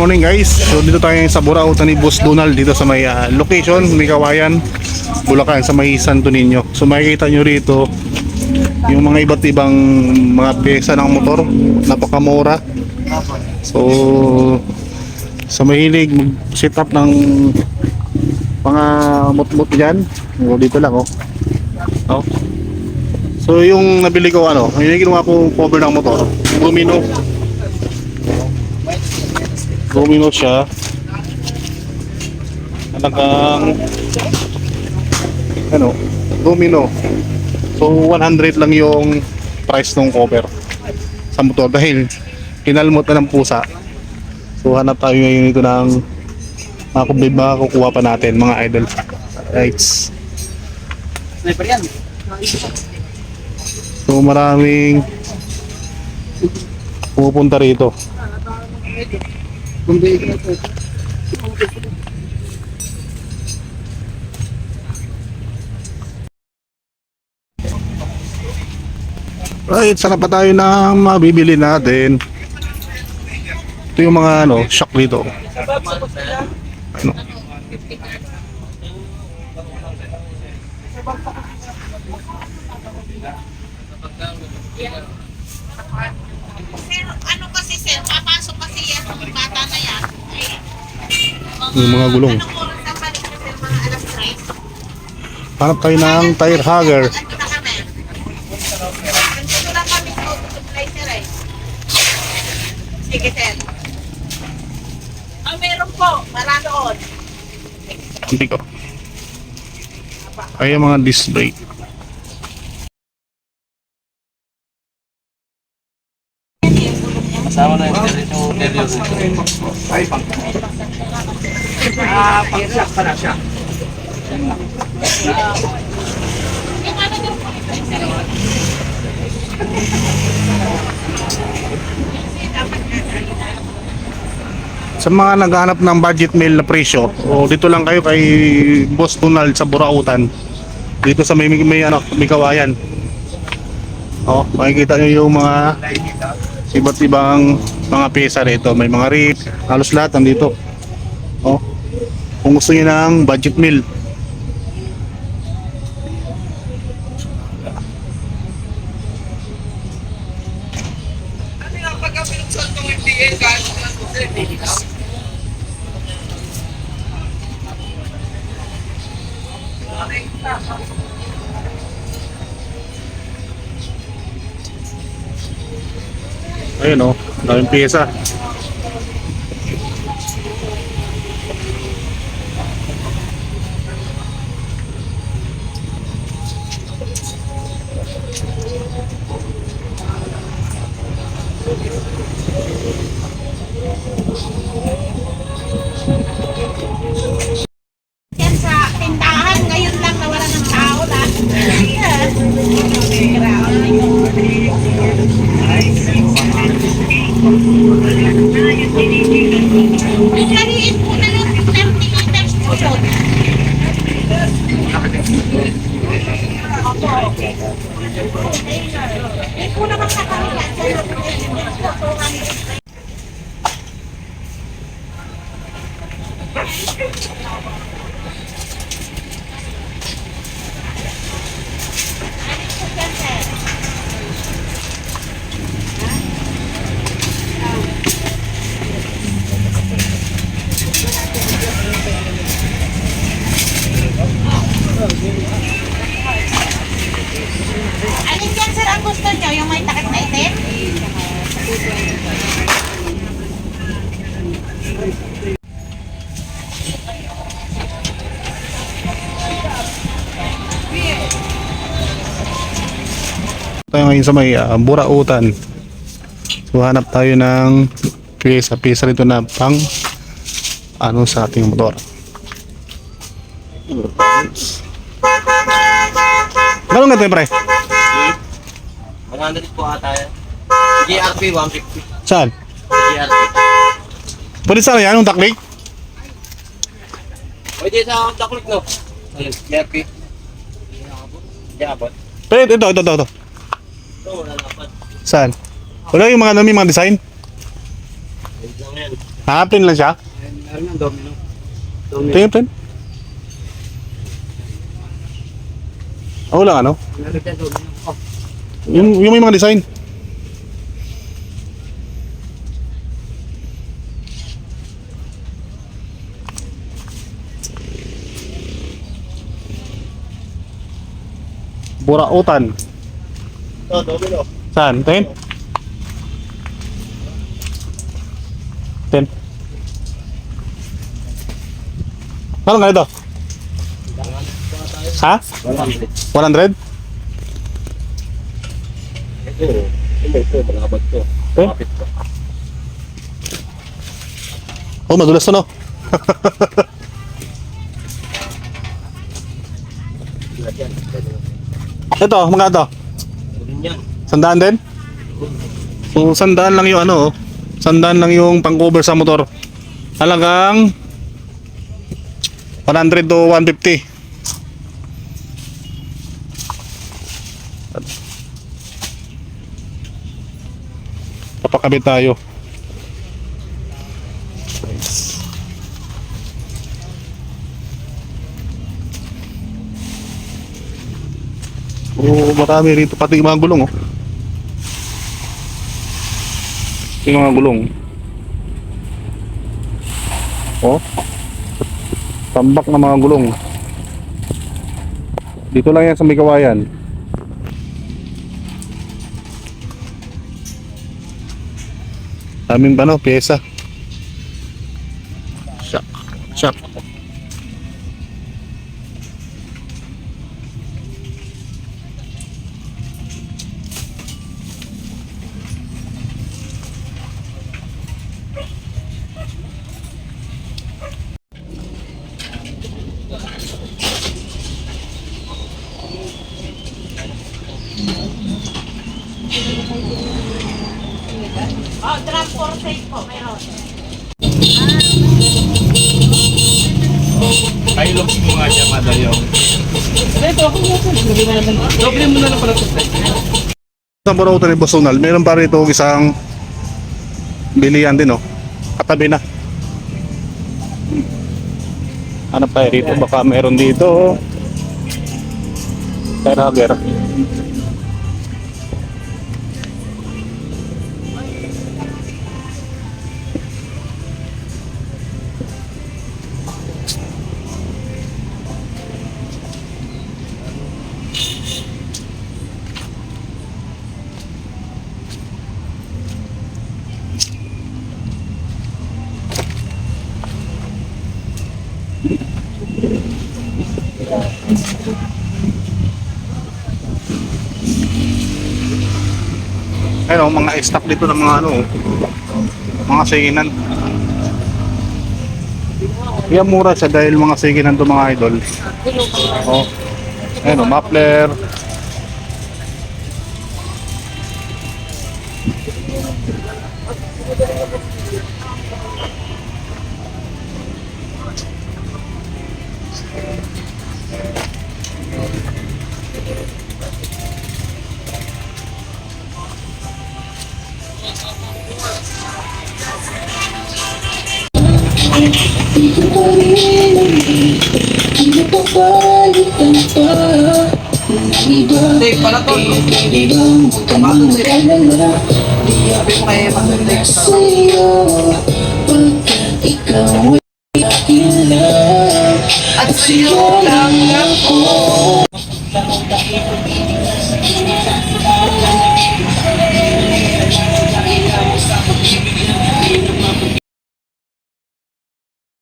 morning guys. So dito tayo sa Burautan ni Boss Donald dito sa may location, may Kawayan, Bulacan sa may Santo Niño. So makikita nyo rito yung mga iba't ibang mga pyesa ng motor, napakamura. So sa mahilig set up ng mga mot-mot dyan, dito lang oh. So yung nabili ko yung ginawa ko cover ng motor, Domino siya. Talagang Domino. So 100 lang yung price ng cover sa motor dahil kinalmot na ng pusa. So hanap tayo ngayon ito ng makukuha pa natin mga idol. Right. Sniper yan. So maraming pupunta rito. Right, sana pa tayo na mabibili natin. Ito yung mga shock dito. Ano kasi sir, papasok kasi yan mga bata na yan. Yung mga gulong. Anong oras na balik na sir, mga alas 3? Hanap tayo ng tire hugger. Ando na kami. Nandito lang kami sa supply sir eh. Sige sir. Meron po, wala doon. Hindi ko. Ay, yung mga disc brake. Kasama na yung dito. Ay, pang-shock pa na siya. Sa mga naghahanap ng budget meal na presyo, dito lang kayo kay Boss Donald sa Burautan. Dito sa may Kawayan. Makikita nyo yung mga iba't ibang mga pyesa rito. May mga rip, halos lahat nandito. Kung gusto niyo ng budget meal. Ayun daming pyesa. Yan sa tindahan, ngayon lang nawala ng tao lahat. Yung maliit po na lang, 30 liters po yun. Hindi po naman nakahila. Alin yan sir ang gusto nyo? Yung may takip na itim? Tayo ngayon sa may Burautan. So hanap tayo ng pyesa rito na pang sa ating motor. Gano'n nga ito pre? 100 po ata yan. GRP 150. Saan? GRP. Pwede sana yan, yung taklik? Pwede sa taklik no? Ayun, GRP. Diabot. Pwede, ito. Ito, wala dapat. Saan? Wala yung mga design? Wait lang yan. Ha, plain lang siya? Meron ng domino. Tingin, plain. Lang ano? Meron dyan domino. Oh, Yung may mga design. Burautan. ito, domino. Saan? Tingin? Ten. Ano nga ito? Ha? 100? Ito, malabag to. Eh? Kapit to. Oh, madulas to no? Ito, mga ito. Ganun yan. 100 din? So, 100 lang yung ano, 100 lang yung pang-cover sa motor. Halagang 100 to 150. Papakabit tayo. Oh, marami rito pati yung mga gulong oh. Yung mga gulong. Oh. Tambak na mga gulong. Dito lang yan sa may kawayan. Daming ano, pyesa. Shock. Shock. Oh, drum for sale po, meron. Hilux mo nga dyan, madayaw. Ito, ako mo. Doble mo na lang pala ito. Sa Burautan ni Bosonal, meron pa rito isang bilihan din oh. Katabi na. Hanap tayo rito, baka meron dito. Terager. Ayun, mga stock dito ng mga ano, mga singinan. Kaya mura siya dahil mga singinan to mga idol. Oh. Ayun, muffler. Safe pala to. Sabi mo kaya at sa'yo lang ako.